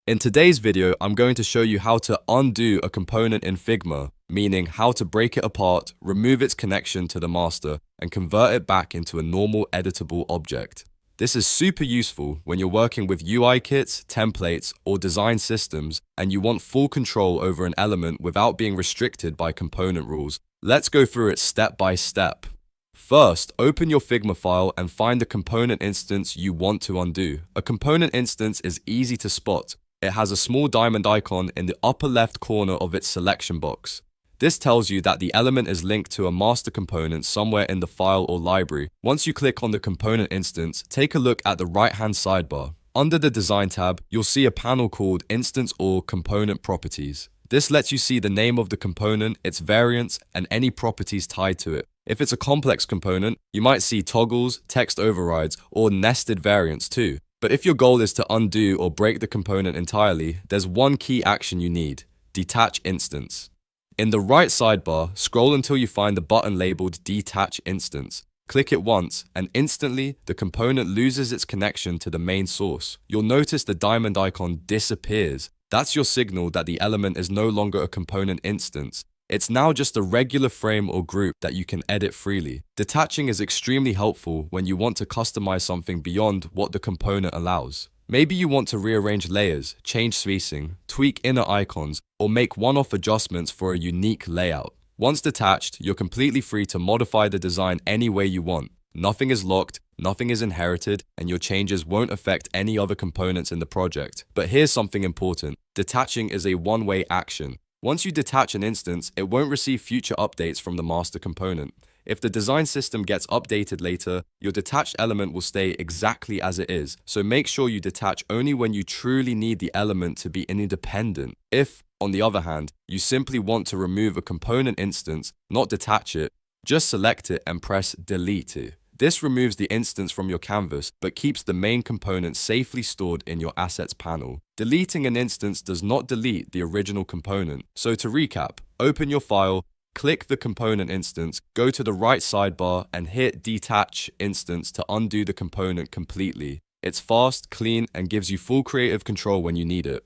In today's video, I'm going to show you how to undo a component in Figma, meaning how to break it apart, remove its connection to the master, and convert it back into a normal editable object. This is super useful when you're working with UI kits, templates, or design systems, and you want full control over an element without being restricted by component rules. Let's go through it step by step. First, open your Figma file and find the component instance you want to undo. A component instance is easy to spot. It has a small diamond icon in the upper left corner of its selection box. This tells you that the element is linked to a master component somewhere in the file or library. Once you click on the component instance, take a look at the right-hand sidebar. Under the Design tab, you'll see a panel called Instance or Component Properties. This lets you see the name of the component, its variants, and any properties tied to it. If it's a complex component, you might see toggles, text overrides, or nested variants too. But if your goal is to undo or break the component entirely, there's one key action you need: detach instance. In the right sidebar, scroll until you find the button labeled detach instance. Click it once, and instantly, the component loses its connection to the main source. You'll notice the diamond icon disappears. That's your signal that the element is no longer a component instance. It's now just a regular frame or group that you can edit freely. Detaching is extremely helpful when you want to customize something beyond what the component allows. Maybe you want to rearrange layers, change spacing, tweak inner icons, or make one-off adjustments for a unique layout. Once detached, you're completely free to modify the design any way you want. Nothing is locked, nothing is inherited, and your changes won't affect any other components in the project. But here's something important: detaching is a one-way action. Once you detach an instance, it won't receive future updates from the master component. If the design system gets updated later, your detached element will stay exactly as it is, so make sure you detach only when you truly need the element to be independent. If, on the other hand, you simply want to remove a component instance, not detach it, just select it and press delete. This removes the instance from your canvas, but keeps the main component safely stored in your assets panel. Deleting an instance does not delete the original component. So to recap, open your file, click the component instance, go to the right sidebar and hit detach instance to undo the component completely. It's fast, clean, and gives you full creative control when you need it.